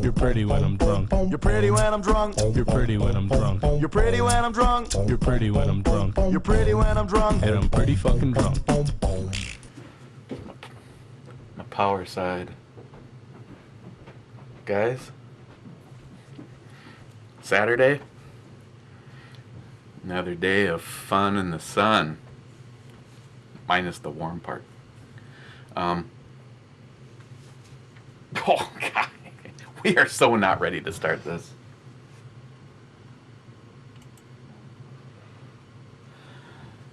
You're pretty when I'm drunk. You're pretty when I'm drunk. You're pretty when I'm drunk. You're pretty when I'm drunk. You're pretty when I'm drunk. You're pretty when I'm drunk. And I'm pretty fucking drunk. My power side. Guys, Saturday, another day of fun in the sun, minus the warm part. Oh God, we are so not ready to start this.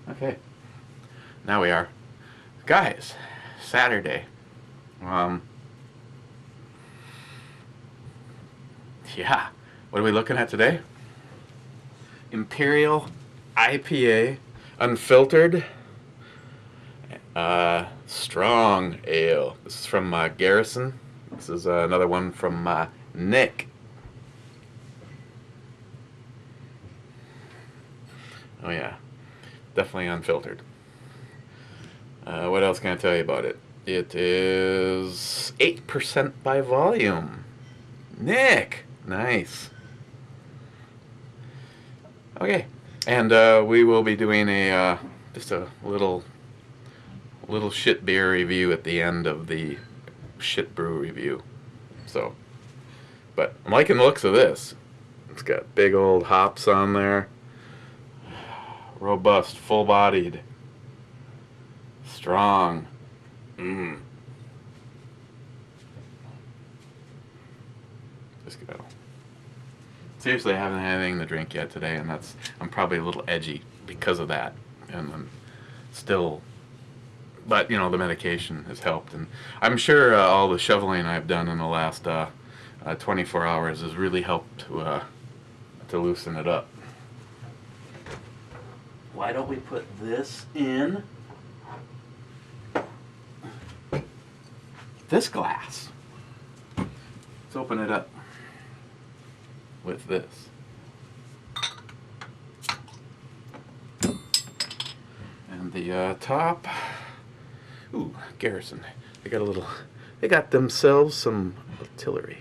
Okay, now we are. Guys, Saturday. Yeah, what are we looking at today? Imperial IPA, unfiltered, strong ale. This is from Garrison. This is another one from Nick. Oh yeah, definitely unfiltered. What else can I tell you about it? It is 8% by volume. Nick! Nice. Okay, and we will be doing a just a little shit beer review at the end of the shit brew review. So, but I'm liking the looks of this. It's got big old hops on there. Robust, full-bodied, strong. Just go. Seriously, I haven't had anything to drink yet today, and I'm probably a little edgy because of that, and I'm still, but you know, the medication has helped, and I'm sure all the shoveling I've done in the last 24 hours has really helped to loosen it up. Why don't we put this in this glass? Let's open it up with this. And the top, ooh, Garrison. They got themselves some artillery.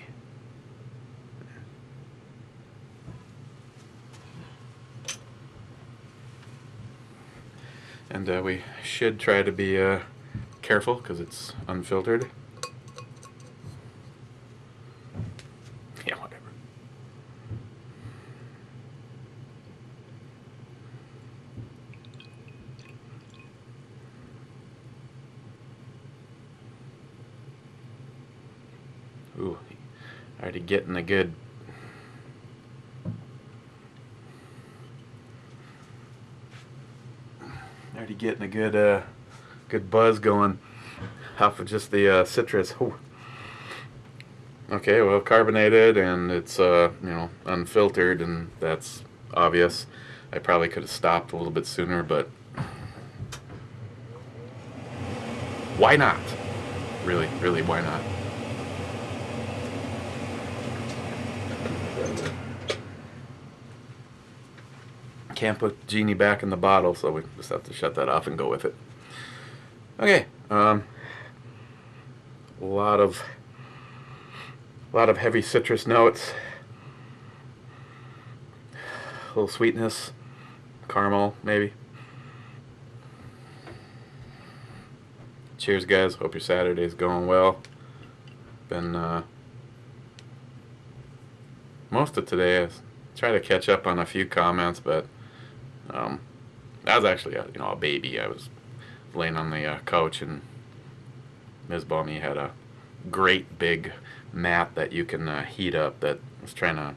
And we should try to be careful because it's unfiltered. Yeah, whatever. Ooh, already getting a good good buzz going off of just the citrus. Ooh. Okay, well, carbonated, and it's you know, unfiltered, and that's obvious. I probably could have stopped a little bit sooner, but why not? Really, why not? Can't put Genie back in the bottle, so we just have to shut that off and go with it. Okay, a lot of heavy citrus notes, a little sweetness, caramel maybe. Cheers, guys. Hope your Saturday's going well. Been most of today I tried to catch up on a few comments, but I was actually a baby. I was laying on the couch, and Ms. Bummy had a great big mat that you can heat up that was trying to,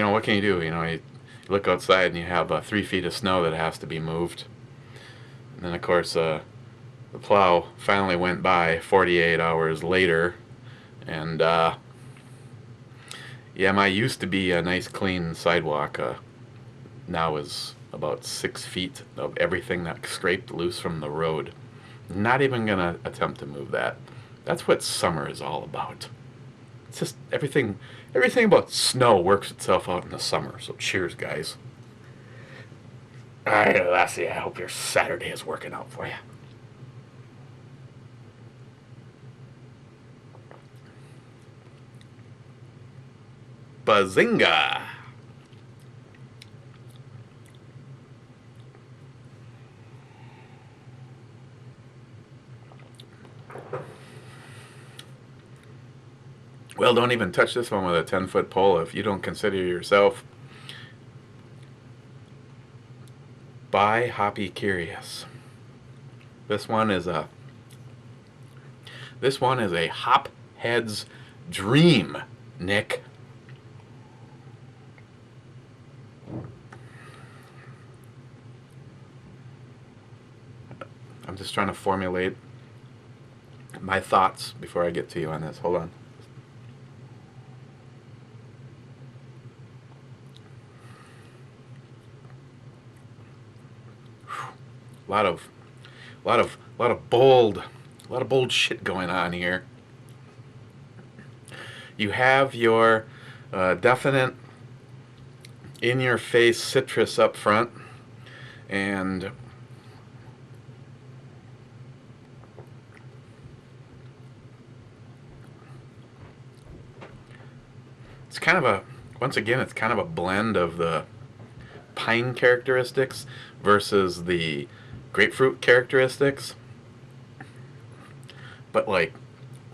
what can you do? You look outside and you have 3 feet of snow that has to be moved. And then of course the plow finally went by 48 hours later, and yeah, my used to be a nice clean sidewalk now is about 6 feet of everything that scraped loose from the road. Not even gonna attempt to move that. That's what summer is all about. It's just everything about snow works itself out in the summer. So cheers, guys. All right, Lassie, I hope your Saturday is working out for you. Bazinga! Well, don't even touch this one with a 10-foot pole if you don't consider yourself hoppy curious. This one is a hop head's dream, Nick. I'm just trying to formulate my thoughts before I get to you on this. Hold on. A lot of bold shit going on here. You have your definite in-your-face citrus up front, and it's kind of a, once again, it's kind of a blend of the pine characteristics versus the grapefruit characteristics. But like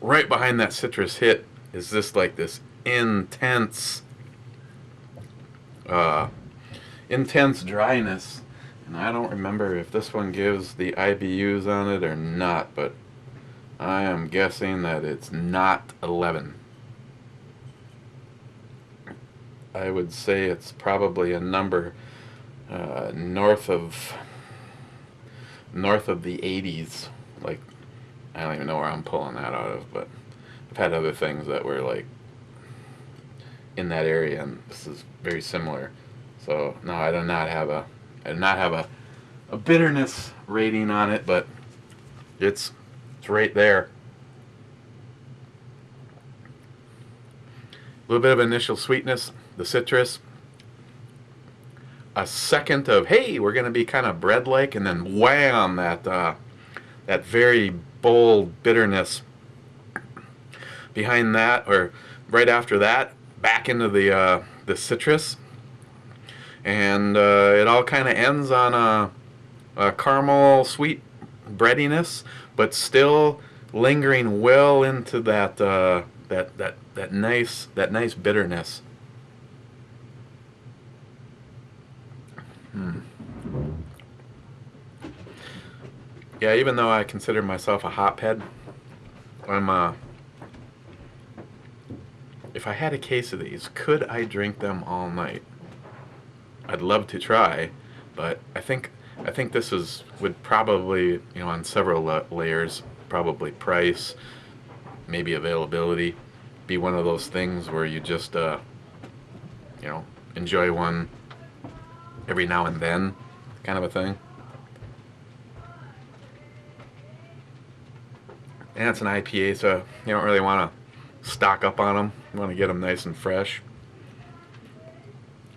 right behind that citrus hit is this like this intense dryness. And I don't remember if this one gives the IBUs on it or not, but I am guessing that it's not 11. I would say it's probably a number north of the 80s. Like, I don't even know where I'm pulling that out of, but I've had other things that were like in that area, and this is very similar. So no, I do not have a bitterness rating on it, but it's right there. A little bit of initial sweetness, the citrus. A second of, hey, we're going to be kind of bread-like, and then wham, that very bold bitterness behind that, or right after that, back into the citrus, and it all kind of ends on a caramel sweet breadiness, but still lingering well into that nice bitterness. Yeah, even though I consider myself a hophead, if I had a case of these, could I drink them all night? I'd love to try, but I think this would probably, on several layers, probably price, maybe availability, be one of those things where you just enjoy one every now and then, kind of a thing. And it's an IPA, so you don't really want to stock up on them. You want to get them nice and fresh.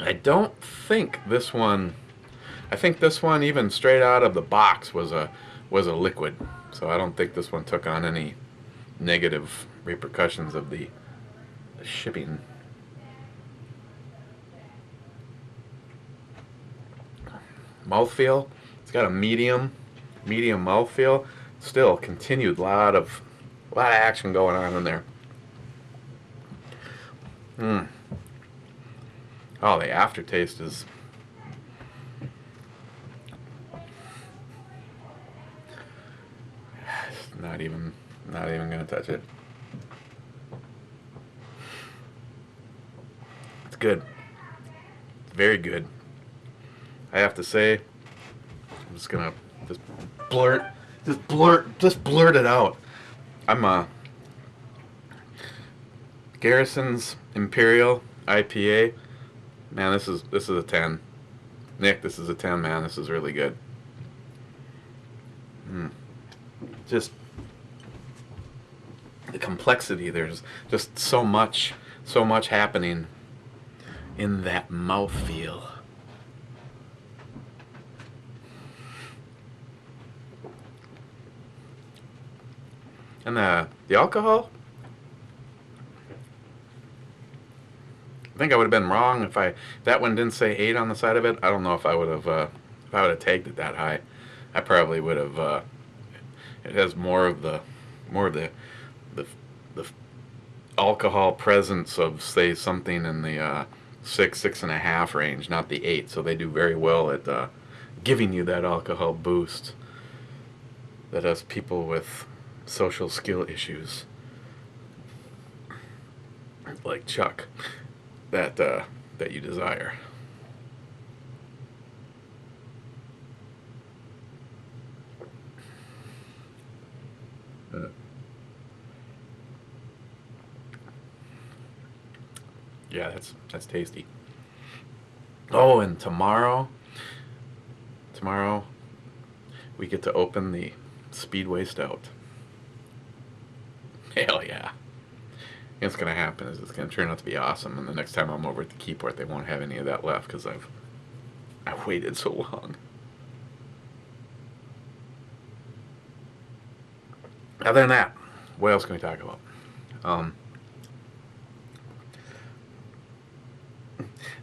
I don't think this one, I think this one even straight out of the box was a liquid. So I don't think this one took on any negative repercussions of the shipping. Mouthfeel, it's got a medium mouthfeel. Still continued lot of action going on in there. Oh, the aftertaste is not even gonna touch it. It's good. It's very good. I have to say, I'm just gonna blurt it out. I'm Garrison's Imperial IPA. Man, this is a 10. Nick, this is a 10, man. This is really good. Just the complexity. There's just so much happening in that mouthfeel. And the alcohol, I think I would have been wrong if that one didn't say 8 on the side of it. I don't know if I would have tagged it that high. I probably would have. It has more of the the the alcohol presence of, say, something in the 6.5 range, not the 8. So they do very well at giving you that alcohol boost that us people with social skill issues like Chuck that you desire. Yeah, that's tasty. Oh, and tomorrow we get to open the Speedway Stout. Hell yeah. What's going to happen is it's going to turn out to be awesome, and the next time I'm over at the Keyport, they won't have any of that left because I've waited so long. Other than that, what else can we talk about?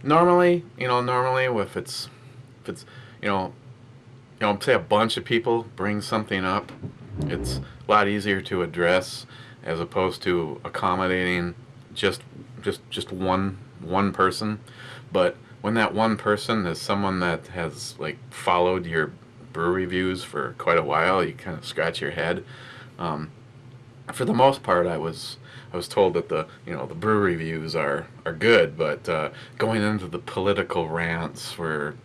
Normally, if it's, say a bunch of people bring something up, it's a lot easier to address as opposed to accommodating just one person. But when that one person is someone that has like followed your brew reviews for quite a while, you kind of scratch your head. For the most part, I was told that the brew reviews are good, but going into the political rants were,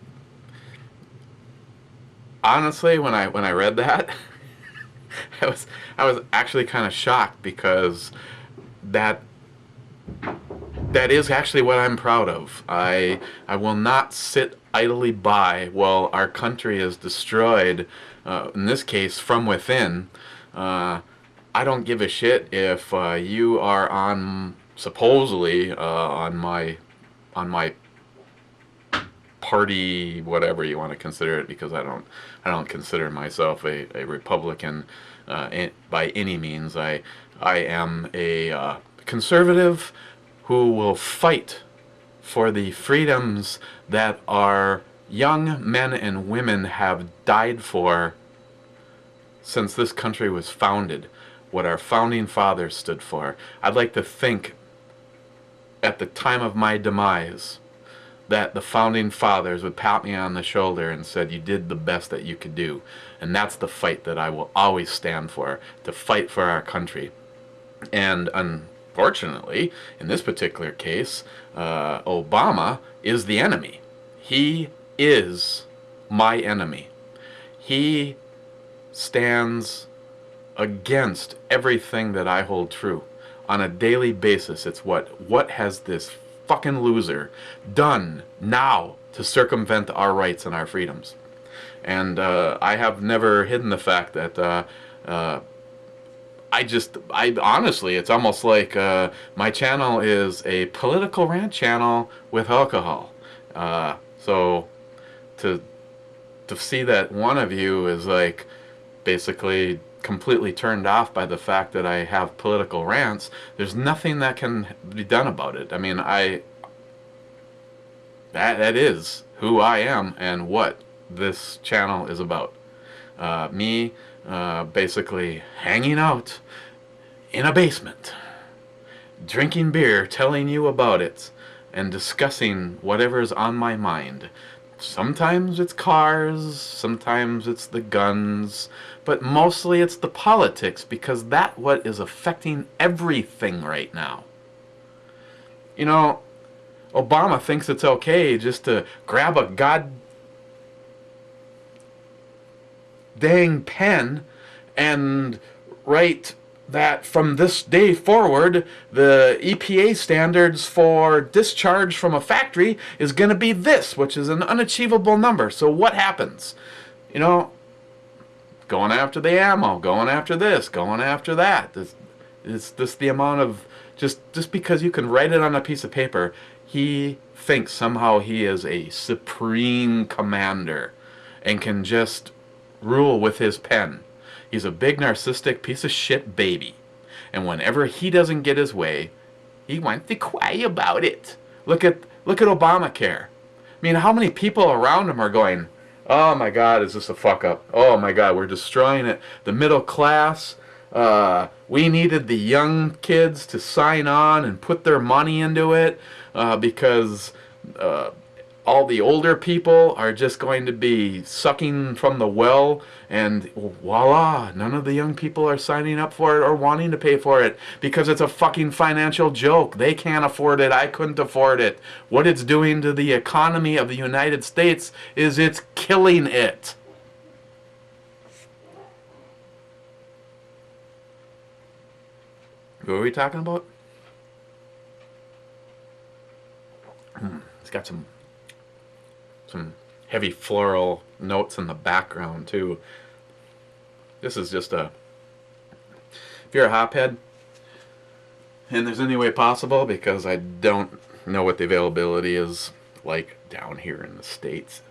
honestly, when I read that, I was actually kind of shocked, because that is actually what I'm proud of. I will not sit idly by while our country is destroyed, in this case from within. I don't give a shit if you are supposedly on my party, whatever you want to consider it, because I don't consider myself a Republican by any means. I am a conservative who will fight for the freedoms that our young men and women have died for since this country was founded, what our founding fathers stood for. I'd like to think at the time of my demise that the founding fathers would pat me on the shoulder and said, you did the best that you could do. And that's the fight that I will always stand for, to fight for our country. And unfortunately, in this particular case, Obama is the enemy. He is my enemy. He stands against everything that I hold true on a daily basis. It's what has this fucking loser done now to circumvent our rights and our freedoms? And I have never hidden the fact that I honestly, it's almost like my channel is a political rant channel with alcohol. So to see that one of you is like basically completely turned off by the fact that I have political rants, there's nothing that can be done about it. I mean, that is who I am and what this channel is about. Me basically hanging out in a basement, drinking beer, telling you about it, and discussing whatever's on my mind. Sometimes it's cars, sometimes it's the guns, but mostly it's the politics, because that's what is affecting everything right now. You know, Obama thinks it's okay just to grab a dang pen and write that from this day forward, the EPA standards for discharge from a factory is going to be this, which is an unachievable number. So what happens? You know, going after the ammo, going after this, going after that. It's just the amount of, just because you can write it on a piece of paper, he thinks somehow he is a supreme commander and can just rule with his pen. He's a big narcissistic piece of shit baby. And whenever he doesn't get his way, he wants to cry about it. Look at Obamacare. I mean, how many people around him are going, oh my God, is this a fuck up? Oh my God, we're destroying it. The middle class. We needed the young kids to sign on and put their money into it because all the older people are just going to be sucking from the well, and voila, none of the young people are signing up for it or wanting to pay for it because it's a fucking financial joke. They can't afford it. I couldn't afford it. What it's doing to the economy of the United States is it's killing it. What were we talking about? It's got some heavy floral notes in the background too. This is just if you're a hophead, and there's any way possible, because I don't know what the availability is like down here in the States,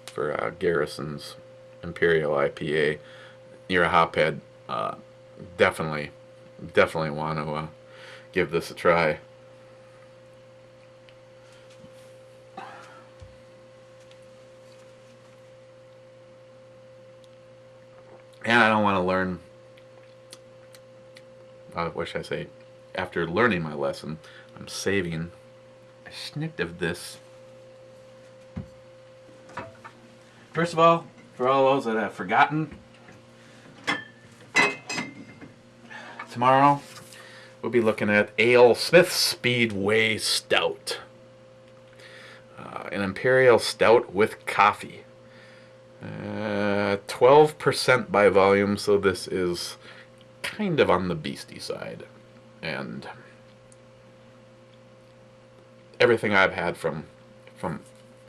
for Garrison's Imperial IPA, you're a hophead, definitely want to give this a try. And I don't want to learn, what should I say, after learning my lesson, I'm saving a snippet of this. First of all, for all those that have forgotten, tomorrow we'll be looking at AleSmith Speedway Stout. An Imperial Stout with coffee. 12% by volume, so this is kind of on the beastie side. And everything I've had from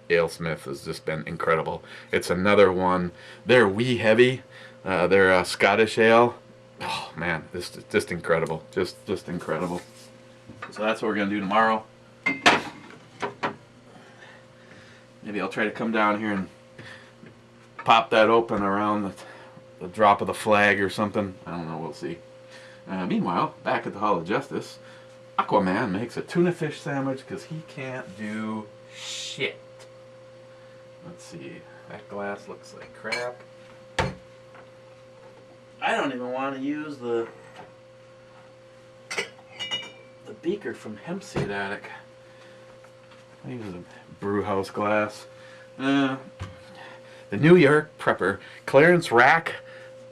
AleSmith has just been incredible. It's another one. They're wee heavy. They're Scottish ale. Oh man, this is just incredible. Just incredible. So that's what we're gonna do tomorrow. Maybe I'll try to come down here and pop that open around the drop of the flag or something. I don't know, we'll see. Meanwhile, back at the Hall of Justice, Aquaman makes a tuna fish sandwich because he can't do shit. Let's see, that glass looks like crap. I don't even want to use the beaker from HempSeedAddict. I use a brew house glass. The New York Prepper clearance rack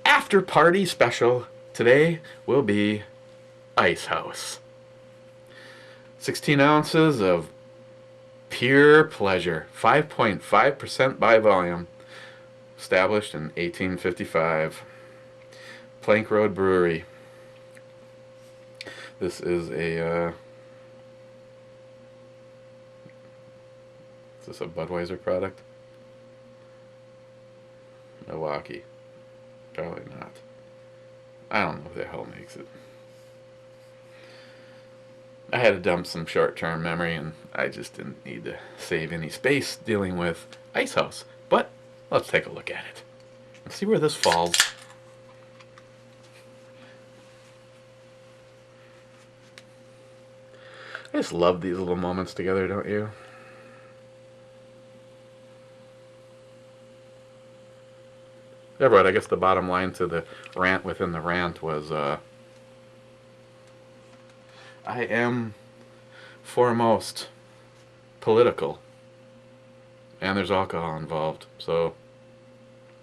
after party special today will be Ice House. 16 ounces of pure pleasure, 5.5% by volume, established in 1855. Plank Road Brewery. This is a is this a Budweiser product? Milwaukee. Probably not. I don't know who the hell makes it. I had to dump some short-term memory, and I just didn't need to save any space dealing with Ice House. But let's take a look at it and see where this falls. I just love these little moments together, don't you? Everyone, I guess the bottom line to the rant within the rant was, I am foremost political, and there's alcohol involved, so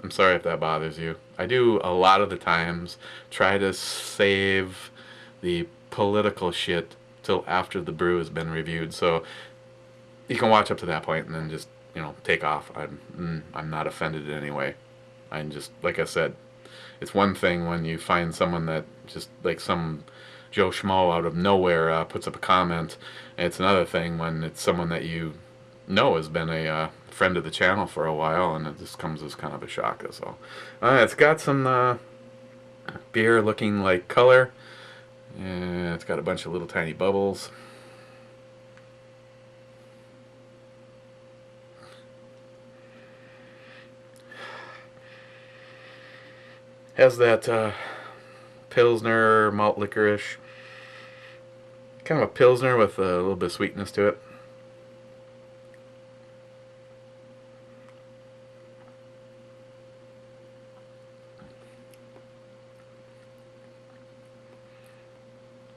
I'm sorry if that bothers you. I do a lot of the times try to save the political shit till after the brew has been reviewed, so you can watch up to that point and then just, take off. I'm not offended in any way. I'm just, like I said, it's one thing when you find someone that just, like some Joe Schmo out of nowhere puts up a comment, and it's another thing when it's someone that you know has been a friend of the channel for a while, and it just comes as kind of a shock. So it's got some beer looking like color, and it's got a bunch of little tiny bubbles. Has that Pilsner malt licorice kind of a Pilsner with a little bit of sweetness to it.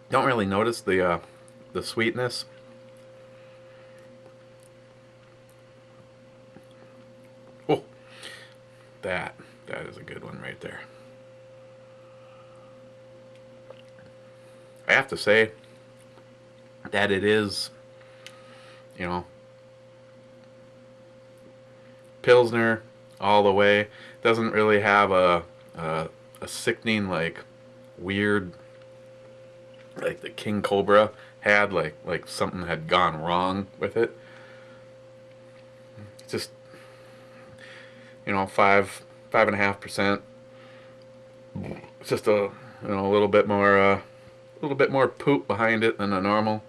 Don't really notice the sweetness. Oh, that is a good one right there. I have to say that it is, you know, Pilsner all the way. Doesn't really have a sickening, like, weird, like the King Cobra had, like something had gone wrong with it. It's just, 5.5%. It's just a little bit more poop behind it than a normal.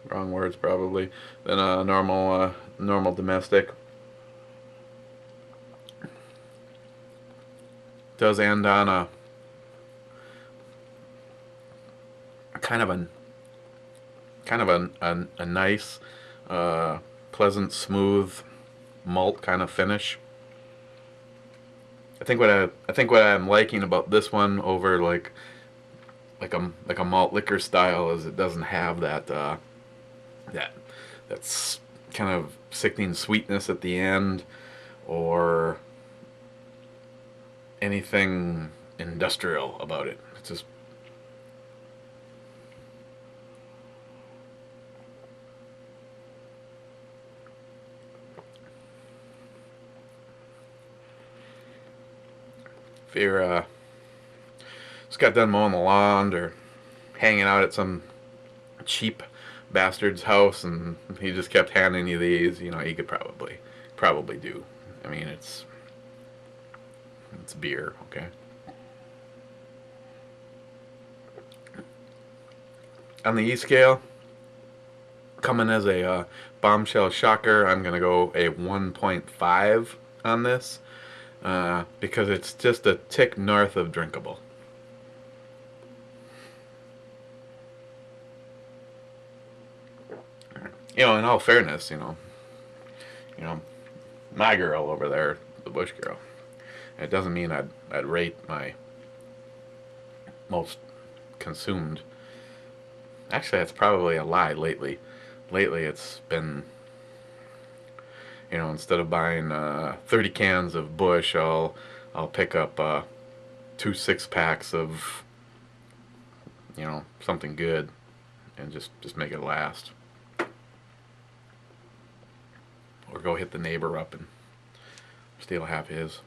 Wrong words probably. Than a normal domestic. Does end on a kind of a nice, pleasant, smooth malt kind of finish. I think what I'm liking about this one over like a malt liquor style is it doesn't have that's kind of sickening sweetness at the end or anything industrial about it. It's just if you're just got done mowing the lawn or hanging out at some cheap bastard's house and he just kept handing you these, you could probably do. I mean, it's beer, okay? On the E scale, coming as a bombshell shocker, I'm going to go a 1.5 on this because it's just a tick north of drinkable. In all fairness, my girl over there, the Bush girl, it doesn't mean I'd rate my most consumed. Actually, that's probably a lie lately. Lately, it's been, instead of buying 30 cans of Bush, I'll pick up 2 6-packs of, something good and just make it last. Or go hit the neighbor up and steal half his.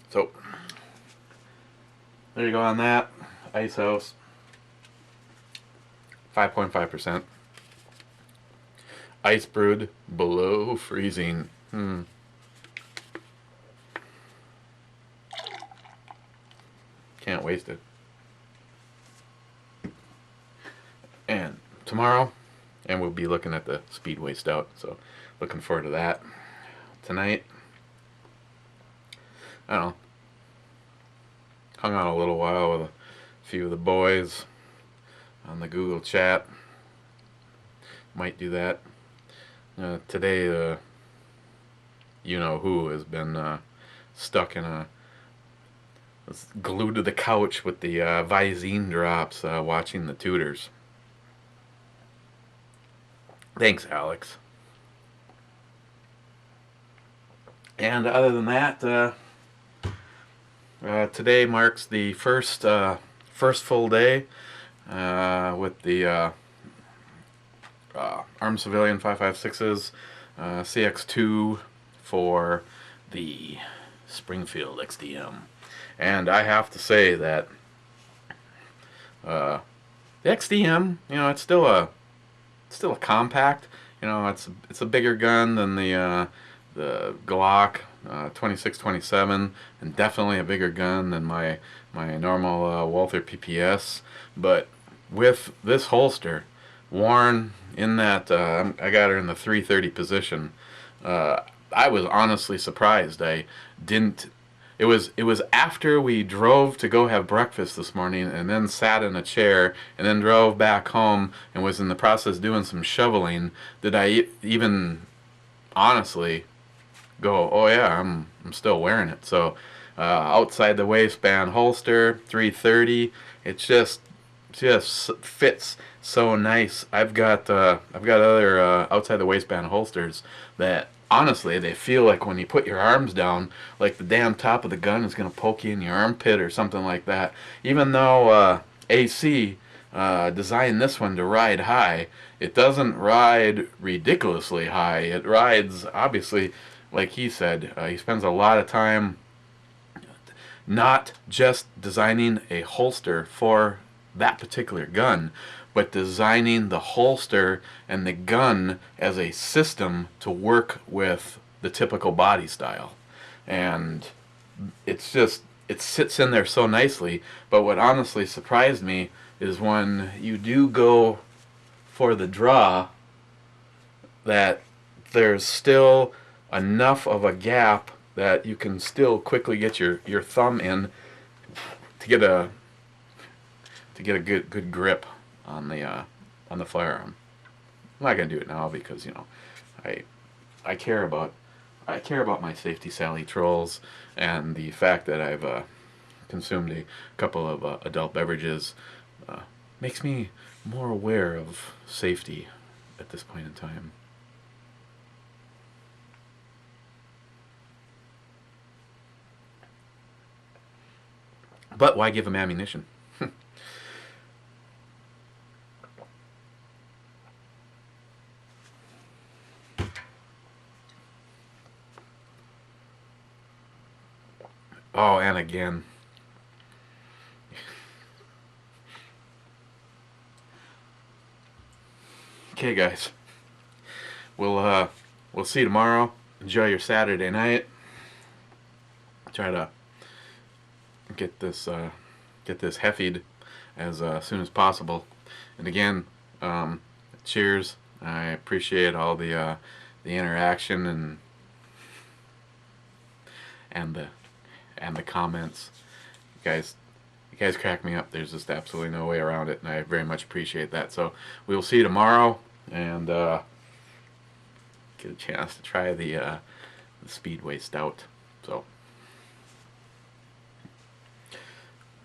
So, there you go on that. Ice House. 5.5%. Ice brewed below freezing. Can't waste it. And tomorrow, and we'll be looking at the Speedway Stout, so looking forward to that. Tonight, I don't know, hung out a little while with a few of the boys on the Google chat. Might do that. Today, who has been stuck in glued to the couch with the Visine drops watching the Tudors. Thanks, Alex. And other than that, today marks the first full day with the Armed Civilian 5.56s CX2 for the Springfield XDM. And I have to say that the XDM, it's still a compact. It's a bigger gun than the Glock 26-27, and definitely a bigger gun than my normal Walther PPS. But with this holster worn in that, I got her in the 330 position. I was honestly surprised I didn't it was after we drove to go have breakfast this morning, and then sat in a chair, and then drove back home, and was in the process doing some shoveling, that I even honestly go, oh yeah, I'm still wearing it. So outside the waistband holster, 330. It just fits so nice. I've got other outside the waistband holsters that honestly they feel like when you put your arms down, like the damn top of the gun is gonna poke you in your armpit or something like that. Even though AC designed this one to ride high, it doesn't ride ridiculously high. It rides, obviously, like he said, he spends a lot of time not just designing a holster for that particular gun, but designing the holster and the gun as a system to work with the typical body style. And it's just, it sits in there so nicely. But what honestly surprised me is when you do go for the draw, that there's still enough of a gap that you can still quickly get your thumb in to get a good grip on the firearm. I'm not gonna do it now because, you know, I care about my Safety Sally trolls, and the fact that I've consumed a couple of adult beverages makes me more aware of safety at this point in time. But why give them ammunition? Oh, and again, okay, guys, we'll see you tomorrow. Enjoy your Saturday night. Try to get this heffied as soon as possible. And again, cheers. I appreciate all the interaction and the comments. You guys crack me up. There's just absolutely no way around it, and I very much appreciate that. So we will see you tomorrow, and get a chance to try the Speedway Stout. So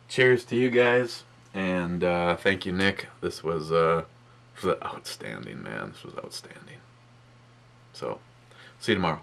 cheers to you guys, and thank you, Nick. This was outstanding, man. This was outstanding. So see you tomorrow.